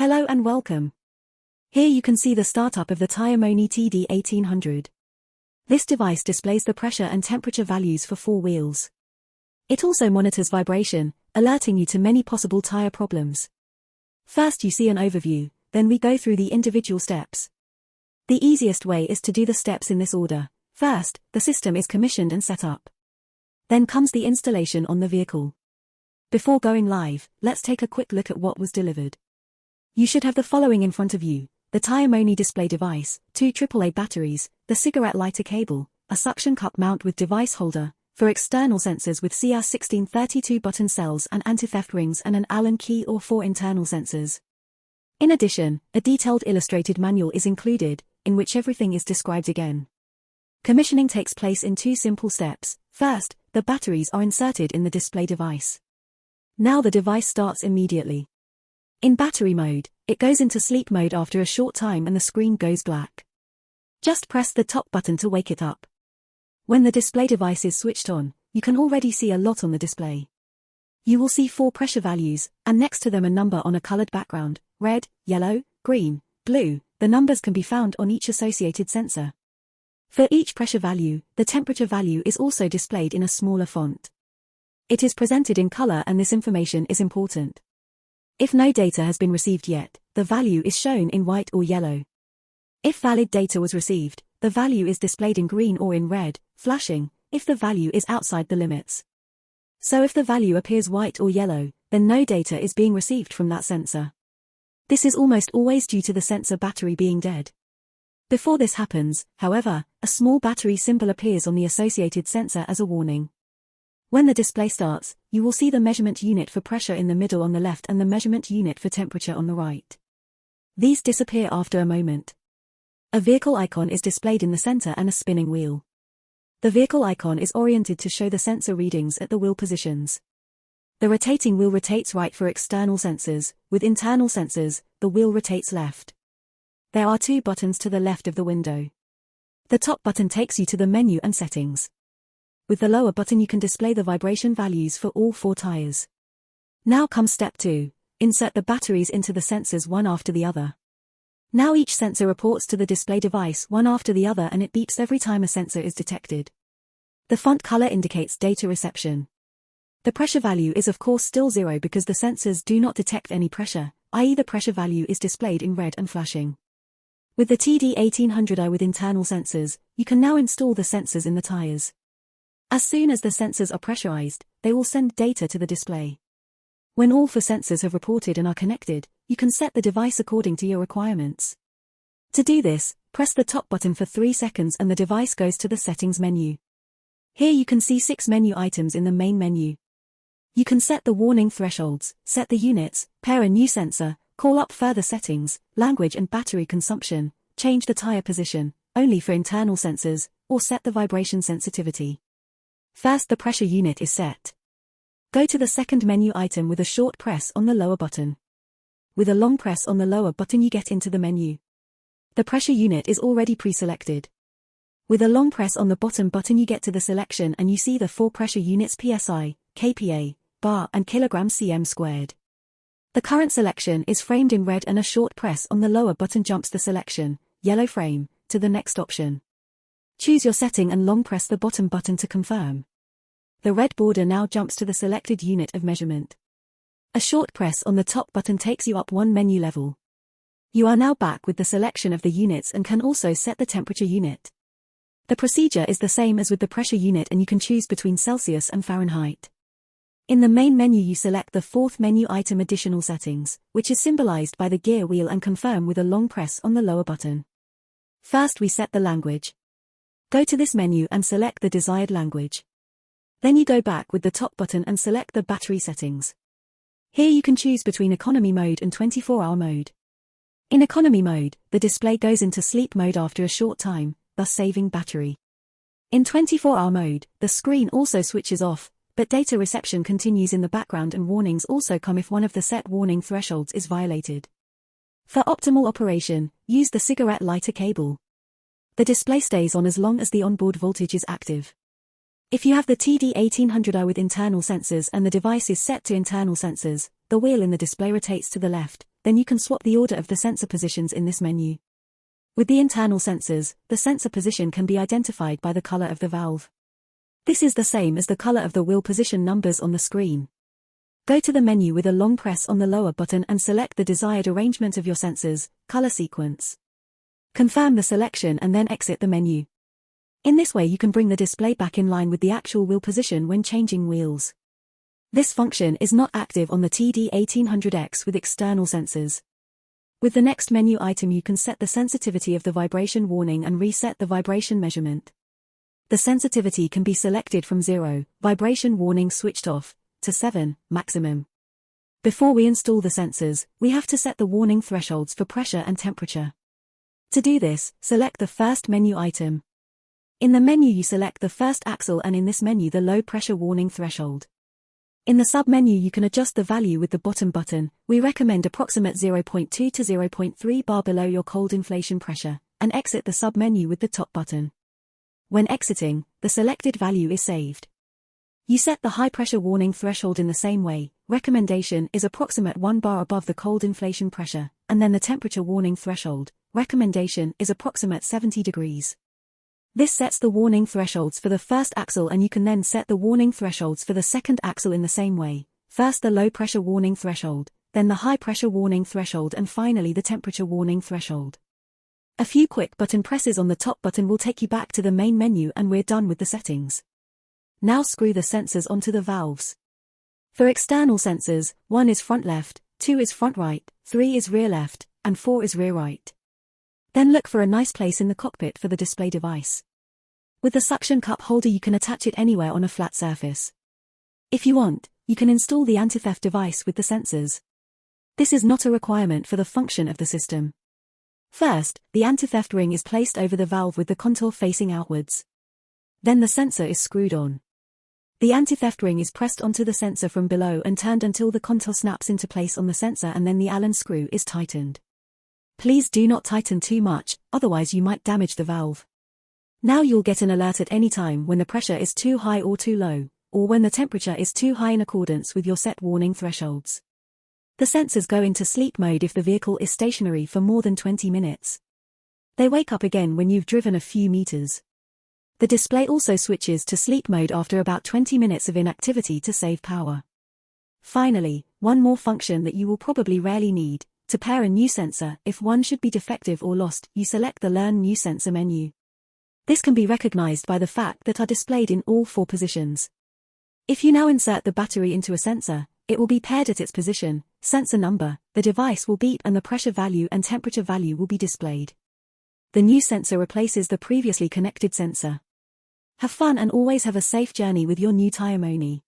Hello and welcome. Here you can see the startup of the TireMoni TD-1800. This device displays the pressure and temperature values for 4 wheels. It also monitors vibration, alerting you to many possible tire problems. First you see an overview, then we go through the individual steps. The easiest way is to do the steps in this order. First, the system is commissioned and set up. Then comes the installation on the vehicle. Before going live, let's take a quick look at what was delivered. You should have the following in front of you: the TireMoni display device, 2 AAA batteries, the cigarette lighter cable, a suction cup mount with device holder, for external sensors with CR1632 button cells and anti-theft rings, and an Allen key or 4 internal sensors. In addition, a detailed illustrated manual is included, in which everything is described again. Commissioning takes place in 2 simple steps. First, the batteries are inserted in the display device. Now the device starts immediately. In battery mode, it goes into sleep mode after a short time and the screen goes black. Just press the top button to wake it up. When the display device is switched on, you can already see a lot on the display. You will see 4 pressure values, and next to them a number on a colored background: red, yellow, green, blue. The numbers can be found on each associated sensor. For each pressure value, the temperature value is also displayed in a smaller font. It is presented in color, and this information is important. If no data has been received yet, the value is shown in white or yellow. If valid data was received, the value is displayed in green or in red, flashing, if the value is outside the limits. So if the value appears white or yellow, then no data is being received from that sensor. This is almost always due to the sensor battery being dead. Before this happens, however, a small battery symbol appears on the associated sensor as a warning. When the display starts, you will see the measurement unit for pressure in the middle on the left and the measurement unit for temperature on the right. These disappear after a moment. A vehicle icon is displayed in the center and a spinning wheel. The vehicle icon is oriented to show the sensor readings at the wheel positions. The rotating wheel rotates right for external sensors. With internal sensors, the wheel rotates left. There are 2 buttons to the left of the window. The top button takes you to the menu and settings. With the lower button you can display the vibration values for all 4 tires. Now comes step 2. Insert the batteries into the sensors one after the other. Now each sensor reports to the display device one after the other, and it beeps every time a sensor is detected. The font color indicates data reception. The pressure value is of course still 0 because the sensors do not detect any pressure, i.e. the pressure value is displayed in red and flashing. With the TD-1800i with internal sensors, you can now install the sensors in the tires. As soon as the sensors are pressurized, they will send data to the display. When all 4 sensors have reported and are connected, you can set the device according to your requirements. To do this, press the top button for 3 seconds and the device goes to the settings menu. Here you can see 6 menu items in the main menu. You can set the warning thresholds, set the units, pair a new sensor, call up further settings, language and battery consumption, change the tire position, only for internal sensors, or set the vibration sensitivity. First, the pressure unit is set. Go to the second menu item with a short press on the lower button. With a long press on the lower button you get into the menu. The pressure unit is already pre-selected. With a long press on the bottom button you get to the selection and you see the 4 pressure units: PSI, kPa, bar and kilogram cm squared. The current selection is framed in red and a short press on the lower button jumps the selection, yellow frame, to the next option. Choose your setting and long press the bottom button to confirm. The red border now jumps to the selected unit of measurement. A short press on the top button takes you up 1 menu level. You are now back with the selection of the units and can also set the temperature unit. The procedure is the same as with the pressure unit and you can choose between Celsius and Fahrenheit. In the main menu you select the 4th menu item additional settings, which is symbolized by the gear wheel, and confirm with a long press on the lower button. First we set the language. Go to this menu and select the desired language. Then you go back with the top button and select the battery settings. Here you can choose between economy mode and 24-hour mode. In economy mode, the display goes into sleep mode after a short time, thus saving battery. In 24-hour mode, the screen also switches off, but data reception continues in the background and warnings also come if one of the set warning thresholds is violated. For optimal operation, use the cigarette lighter cable. The display stays on as long as the onboard voltage is active. If you have the TD-1800i with internal sensors and the device is set to internal sensors, the wheel in the display rotates to the left, then you can swap the order of the sensor positions in this menu. With the internal sensors, the sensor position can be identified by the color of the valve. This is the same as the color of the wheel position numbers on the screen. Go to the menu with a long press on the lower button and select the desired arrangement of your sensors, color sequence. Confirm the selection and then exit the menu. In this way you can bring the display back in line with the actual wheel position when changing wheels. This function is not active on the TD-1800X with external sensors. With the next menu item you can set the sensitivity of the vibration warning and reset the vibration measurement. The sensitivity can be selected from 0, vibration warning switched off, to 7, maximum. Before we install the sensors, we have to set the warning thresholds for pressure and temperature. To do this, select the first menu item. In the menu you select the first axle and in this menu the low pressure warning threshold. In the sub-menu you can adjust the value with the bottom button. We recommend approximate 0.2 to 0.3 bar below your cold inflation pressure, and exit the sub-menu with the top button. When exiting, the selected value is saved. You set the high pressure warning threshold in the same way. Recommendation is approximate 1 bar above the cold inflation pressure, and then the temperature warning threshold. Recommendation is approximate 70 degrees. This sets the warning thresholds for the first axle and you can then set the warning thresholds for the second axle in the same way. First the low pressure warning threshold, then the high pressure warning threshold and finally the temperature warning threshold. A few quick button presses on the top button will take you back to the main menu and we're done with the settings. Now screw the sensors onto the valves. For external sensors, 1 is front left, 2 is front right, 3 is rear left, and 4 is rear right. Then look for a nice place in the cockpit for the display device. With the suction cup holder you can attach it anywhere on a flat surface. If you want, you can install the anti-theft device with the sensors. This is not a requirement for the function of the system. First, the anti-theft ring is placed over the valve with the contour facing outwards. Then the sensor is screwed on. The anti-theft ring is pressed onto the sensor from below and turned until the contour snaps into place on the sensor and then the Allen screw is tightened. Please do not tighten too much, otherwise you might damage the valve. Now you'll get an alert at any time when the pressure is too high or too low, or when the temperature is too high in accordance with your set warning thresholds. The sensors go into sleep mode if the vehicle is stationary for more than 20 minutes. They wake up again when you've driven a few meters. The display also switches to sleep mode after about 20 minutes of inactivity to save power. Finally, one more function that you will probably rarely need. To pair a new sensor, if one should be defective or lost, you select the Learn New Sensor menu. This can be recognized by the fact that are displayed in all 4 positions. If you now insert the battery into a sensor, it will be paired at its position, sensor number, the device will beep and the pressure value and temperature value will be displayed. The new sensor replaces the previously connected sensor. Have fun and always have a safe journey with your new TireMoni.